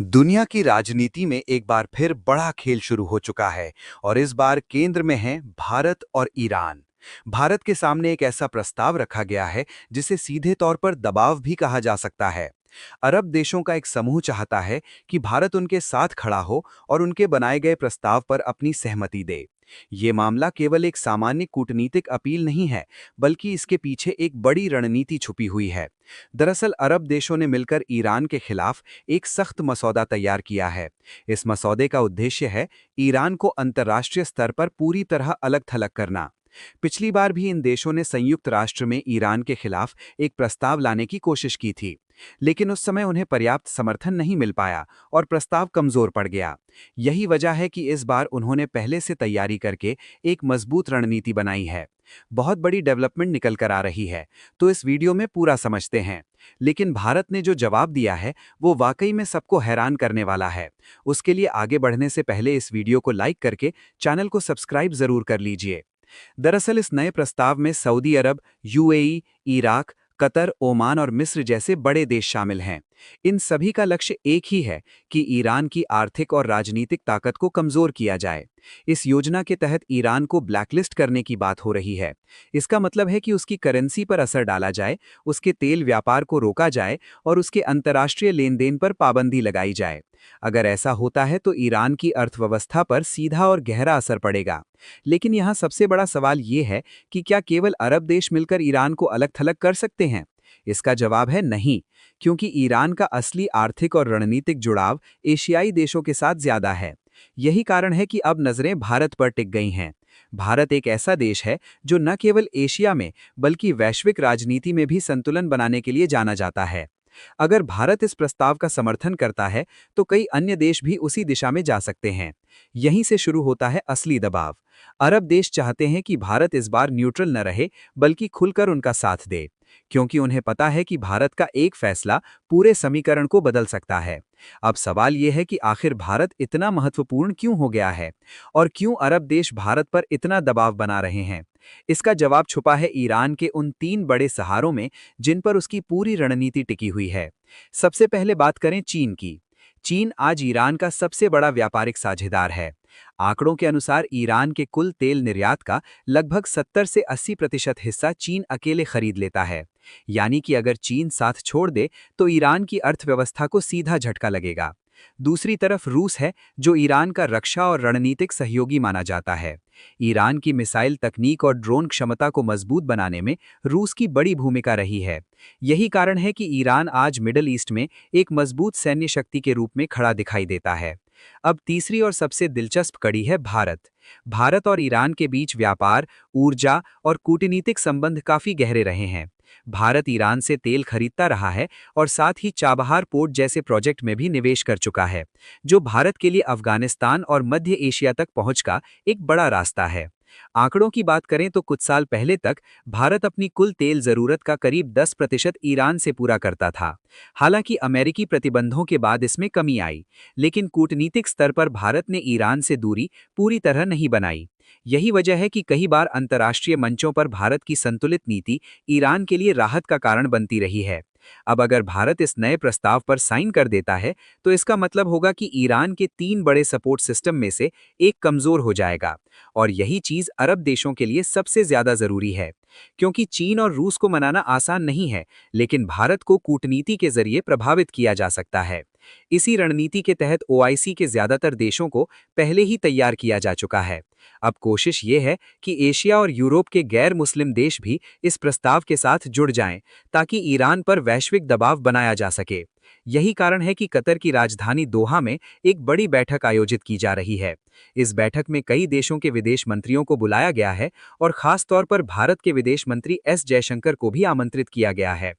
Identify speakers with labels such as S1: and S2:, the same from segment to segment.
S1: दुनिया की राजनीति में एक बार फिर बड़ा खेल शुरू हो चुका है और इस बार केंद्र में हैं भारत और ईरान। भारत के सामने एक ऐसा प्रस्ताव रखा गया है जिसे सीधे तौर पर दबाव भी कहा जा सकता है। अरब देशों का एक समूह चाहता है कि भारत उनके साथ खड़ा हो और उनके बनाए गए प्रस्ताव पर अपनी सहमति दे। ये मामला केवल एक सामान्य कूटनीतिक अपील नहीं है, बल्कि इसके पीछे एक बड़ी रणनीति छुपी हुई है। दरअसल अरब देशों ने मिलकर ईरान के खिलाफ एक सख्त मसौदा तैयार किया है। इस मसौदे का उद्देश्य है ईरान को अंतर्राष्ट्रीय स्तर पर पूरी तरह अलग-थलग करना। पिछली बार भी इन देशों ने संयुक्त राष्ट्र में ईरान के खिलाफ एक प्रस्ताव लाने की कोशिश की थी, लेकिन उस समय उन्हें पर्याप्त समर्थन नहीं मिल पाया और प्रस्ताव कमजोर पड़ गया। यही वजह है कि इस बार उन्होंने पहले से तैयारी करके एक मजबूत रणनीति बनाई है। बहुत बड़ी डेवलपमेंट निकल कर आ रही है, तो इस वीडियो में पूरा समझते हैं। लेकिन भारत ने जो जवाब दिया है वो वाकई में सबको हैरान करने वाला है। उसके लिए आगे बढ़ने से पहले इस वीडियो को लाइक करके चैनल को सब्सक्राइब जरूर कर लीजिए। दरअसल इस नए प्रस्ताव में सऊदी अरब, यूएई, इराक, कतर, ओमान और मिस्र जैसे बड़े देश शामिल हैं। इन सभी का लक्ष्य एक ही है कि ईरान की आर्थिक और राजनीतिक ताकत को कमजोर किया जाए। इस योजना के तहत ईरान को ब्लैकलिस्ट करने की बात हो रही है। इसका मतलब है कि उसकी करेंसी पर असर डाला जाए, उसके तेल व्यापार को रोका जाए और उसके अंतर्राष्ट्रीय लेन-देन पर पाबंदी लगाई जाए। अगर ऐसा होता है तो ईरान की अर्थव्यवस्था पर सीधा और गहरा असर पड़ेगा। लेकिन यहाँ सबसे बड़ा सवाल ये है कि क्या केवल अरब देश मिलकर ईरान को अलग-थलग कर सकते हैं? इसका जवाब है नहीं, क्योंकि ईरान का असली आर्थिक और रणनीतिक जुड़ाव एशियाई देशों के साथ ज्यादा है। यही कारण है कि अब नजरें भारत पर टिक गई हैं। भारत एक ऐसा देश है जो न केवल एशिया में बल्कि वैश्विक राजनीति में भी संतुलन बनाने के लिए जाना जाता है। अगर भारत इस प्रस्ताव का समर्थन करता है तो कई अन्य देश भी उसी दिशा में जा सकते हैं। यहीं से शुरू होता है असली दबाव। अरब देश चाहते हैं कि भारत इस बार न्यूट्रल न रहे, बल्कि खुलकर उनका साथ दे, क्योंकि उन्हें पता है कि भारत का एक फैसला पूरे समीकरण को बदल सकता है। अब सवाल यह है कि आखिर भारत इतना महत्वपूर्ण क्यों हो गया है और क्यों अरब देश भारत पर इतना दबाव बना रहे हैं। इसका जवाब छुपा है ईरान के उन तीन बड़े सहारों में जिन पर उसकी पूरी रणनीति टिकी हुई है। सबसे पहले बात करें चीन की। चीन आज ईरान का सबसे बड़ा व्यापारिक साझेदार है। आंकड़ों के अनुसार ईरान के कुल तेल निर्यात का लगभग 70 से 80% हिस्सा चीन अकेले खरीद लेता है। यानी कि अगर चीन साथ छोड़ दे तो ईरान की अर्थव्यवस्था को सीधा झटका लगेगा। दूसरी तरफ रूस है, जो ईरान का रक्षा और रणनीतिक सहयोगी माना जाता है। ईरान की मिसाइल तकनीक और ड्रोन क्षमता को मजबूत बनाने में रूस की बड़ी भूमिका रही है। यही कारण है कि ईरान आज मिडल ईस्ट में एक मजबूत सैन्य शक्ति के रूप में खड़ा दिखाई देता है। अब तीसरी और सबसे दिलचस्प कड़ी है भारत। भारत और ईरान के बीच व्यापार, ऊर्जा और कूटनीतिक संबंध काफी गहरे रहे हैं। भारत ईरान से तेल खरीदता रहा है और साथ ही चाबहार पोर्ट जैसे प्रोजेक्ट में भी निवेश कर चुका है, जो भारत के लिए अफगानिस्तान और मध्य एशिया तक पहुंच का एक बड़ा रास्ता है। आंकड़ों की बात करें तो कुछ साल पहले तक भारत अपनी कुल तेल जरूरत का करीब 10% ईरान से पूरा करता था। हालांकि अमेरिकी प्रतिबंधों के बाद इसमें कमी आई, लेकिन कूटनीतिक स्तर पर भारत ने ईरान से दूरी पूरी तरह नहीं बनाई। यही वजह है कि कई बार अंतर्राष्ट्रीय मंचों पर भारत की संतुलित नीति ईरान के लिए राहत का कारण बनती रही है। अब अगर भारत इस नए प्रस्ताव पर साइन कर देता है तो इसका मतलब होगा कि ईरान के तीन बड़े सपोर्ट सिस्टम में से एक कमजोर हो जाएगा, और यही चीज अरब देशों के लिए सबसे ज्यादा जरूरी है। क्योंकि चीन और रूस को मनाना आसान नहीं है, लेकिन भारत को कूटनीति के जरिए प्रभावित किया जा सकता है। इसी रणनीति के तहत ओआईसी के ज्यादातर देशों को पहले ही तैयार किया जा चुका है। अब कोशिश ये है कि एशिया और यूरोप के गैर मुस्लिम देश भी इस प्रस्ताव के साथ जुड़ जाएं, ताकि ईरान पर वैश्विक दबाव बनाया जा सके। यही कारण है कि कतर की राजधानी दोहा में एक बड़ी बैठक आयोजित की जा रही है। इस बैठक में कई देशों के विदेश मंत्रियों को बुलाया गया है और खास तौर पर भारत के विदेश मंत्री एस जयशंकर को भी आमंत्रित किया गया है।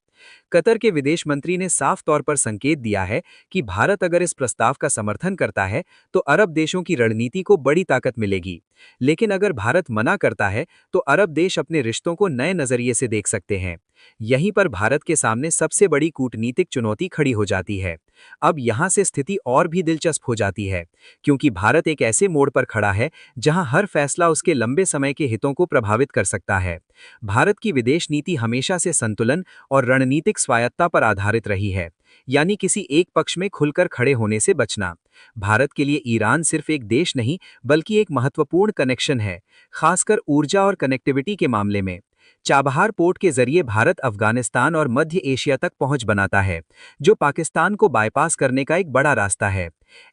S1: कतर के विदेश मंत्री ने साफ तौर पर संकेत दिया है कि भारत अगर इस प्रस्ताव का समर्थन करता है तो अरब देशों की रणनीति को बड़ी ताकत मिलेगी। लेकिन अगर भारत मना करता है तो अरब देश अपने रिश्तों को नए नजरिए से देख सकते हैं। यहीं पर भारत के सामने सबसे बड़ी कूटनीतिक चुनौती खड़ी हो जाती है। अब यहाँ से स्थिति और भी दिलचस्प हो जाती है, क्योंकि भारत एक ऐसे मोड़ पर खड़ा है जहां हर फैसला उसके लंबे समय के हितों को प्रभावित कर सकता है। भारत की विदेश नीति हमेशा से संतुलन और रणनीतिक स्वायत्ता पर आधारित रही है, यानी किसी एक पक्ष में खुलकर खड़े होने से बचना। भारत के लिए ईरान सिर्फ एक देश नहीं, बल्कि एक महत्वपूर्ण कनेक्शन है, खासकर ऊर्जा और कनेक्टिविटी के मामले में। चाबहार पोर्ट के जरिए भारत अफगानिस्तान और मध्य एशिया तक पहुंच बनाता है, जो पाकिस्तान को बाईपास करने का एक बड़ा रास्ता है।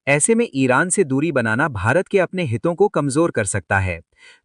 S1: ऐसे में ईरान से दूरी बनाना भारत के अपने हितों को कमजोर कर सकता है।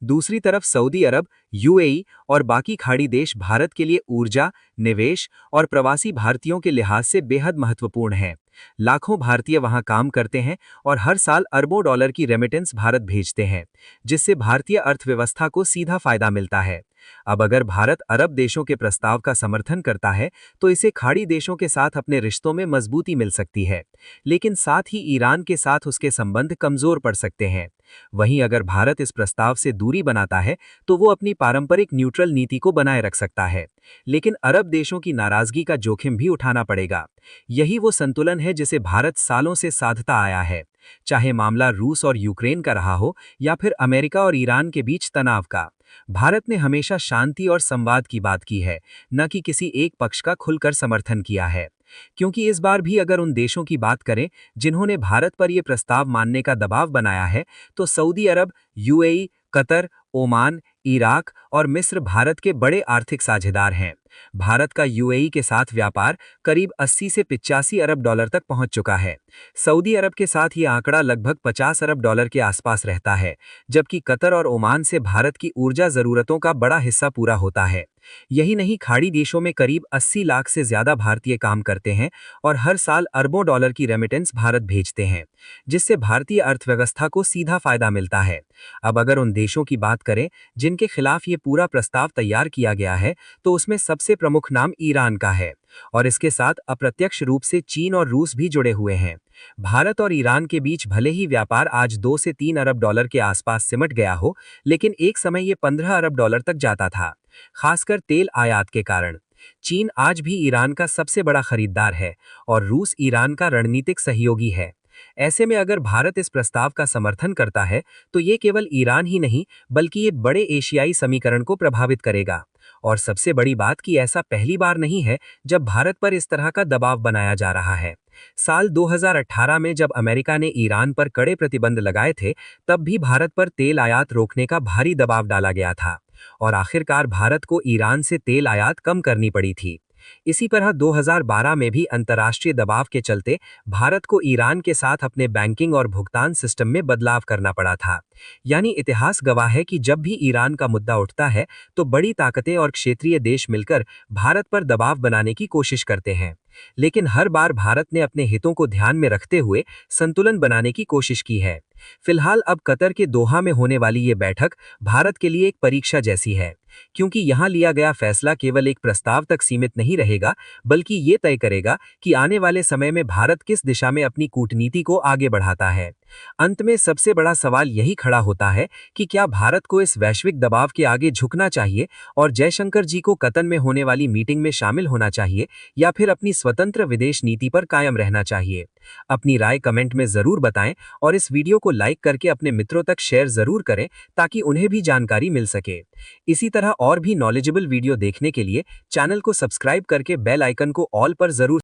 S1: दूसरी तरफ सऊदी अरब, यूएई और बाकी खाड़ी देश भारत के लिए ऊर्जा, निवेश और प्रवासी भारतीयों के लिहाज से बेहद महत्वपूर्ण हैं। लाखों भारतीय वहां काम करते हैं और हर साल अरबों डॉलर की रेमिटेंस भारत भेजते हैं, जिससे भारतीय अर्थव्यवस्था को सीधा फायदा मिलता है। अब अगर भारत अरब देशों के प्रस्ताव का समर्थन करता है, तो इसे खाड़ी देशों के साथ अपने रिश्तों में मजबूती मिल सकती है, लेकिन साथ ही ईरान के साथ उसके संबंध कमजोर पड़ सकते हैं। वहीं अगर भारत इस प्रस्ताव से दूरी बनाता है, तो वो अपनी पारंपरिक न्यूट्रल नीति को बनाए रख सकता है, लेकिन अरब देशों की नाराजगी का जोखिम भी उठाना पड़ेगा। यही वो संतुलन है जिसे भारत सालों से साधता आया है, चाहे मामला रूस और यूक्रेन का रहा हो या फिर अमेरिका और ईरान के बीच तनाव का। भारत ने हमेशा शांति और संवाद की बात की है, न कि किसी एक पक्ष का खुलकर समर्थन किया है। क्योंकि इस बार भी अगर उन देशों की बात करें जिन्होंने भारत पर यह प्रस्ताव मानने का दबाव बनाया है, तो सऊदी अरब, यूएई, कतर, ओमान, इराक और मिस्र भारत के बड़े आर्थिक साझेदार हैं। भारत का यूएई के साथ व्यापार करीब 80 से 85 अरब डॉलर तक पहुंच चुका है। सऊदी अरब के साथ ये आंकड़ा लगभग 50 अरब डॉलर के आसपास रहता है, जबकि कतर और ओमान से भारत की ऊर्जा जरूरतों का बड़ा हिस्सा पूरा होता है। यही नहीं, खाड़ी देशों में करीब 80 लाख से ज्यादा भारतीय काम करते हैं और हर साल अरबों डॉलर की रेमिटेंस भारत भेजते हैं, जिससे भारतीय अर्थव्यवस्था को सीधा फायदा मिलता है। अब अगर उन देशों की बात करें जिनके खिलाफ ये पूरा प्रस्ताव तैयार किया गया है, तो उसमें सबसे प्रमुख नाम ईरान का है और इसके साथ अप्रत्यक्ष रूप से चीन और रूस भी जुड़े हुए हैं। भारत और ईरान के बीच भले ही व्यापार आज 2 से 3 अरब डॉलर के आसपास सिमट गया हो, लेकिन एक समय ये 15 अरब डॉलर तक जाता था, खासकर तेल आयात के कारण। चीन आज भी ईरान का सबसे बड़ा खरीदार है और रूस ईरान का रणनीतिक सहयोगी है। ऐसे में अगर भारत इस प्रस्ताव का समर्थन करता है, तो ये केवल ईरान ही नहीं, बल्कि ये बड़े एशियाई समीकरण को प्रभावित करेगा। और सबसे बड़ी बात कि ऐसा पहली बार नहीं है जब भारत पर इस तरह का दबाव बनाया जा रहा है। साल 2018 में जब अमेरिका ने ईरान पर कड़े प्रतिबंध लगाए थे, तब भी भारत पर तेल आयात रोकने का भारी दबाव डाला गया था और आखिरकार भारत को ईरान से तेल आयात कम करनी पड़ी थी। इसी तरह 2012 में भी अंतर्राष्ट्रीय दबाव के चलते भारत को ईरान के साथ अपने बैंकिंग और भुगतान सिस्टम में बदलाव करना पड़ा था। यानी इतिहास गवाह है कि जब भी ईरान का मुद्दा उठता है, तो बड़ी ताकतें और क्षेत्रीय देश मिलकर भारत पर दबाव बनाने की कोशिश करते हैं, लेकिन हर बार भारत ने अपने हितों को ध्यान में रखते हुए संतुलन बनाने की कोशिश की है। फिलहाल अब कतर के दोहा में होने वाली ये बैठक भारत के लिए एक परीक्षा जैसी है, क्योंकि यहाँ लिया गया फैसला केवल एक प्रस्ताव तक सीमित नहीं रहेगा, बल्कि ये तय करेगा कि आने वाले समय में भारत किस दिशा में अपनी कूटनीति को आगे बढ़ाता है। अंत में सबसे बड़ा सवाल यही खड़ा होता है कि क्या भारत को इस वैश्विक दबाव के आगे झुकना चाहिए और जयशंकर जी को कतर में होने वाली मीटिंग में शामिल होना चाहिए, या फिर अपनी स्वतंत्र विदेश नीति पर कायम रहना चाहिए। अपनी राय कमेंट में जरूर बताएं और इस वीडियो को लाइक करके अपने मित्रों तक शेयर जरूर करें, ताकि उन्हें भी जानकारी मिल सके। इसी तरह और भी नॉलेजेबल वीडियो देखने के लिए चैनल को सब्सक्राइब करके बेल आइकन को ऑल पर जरूर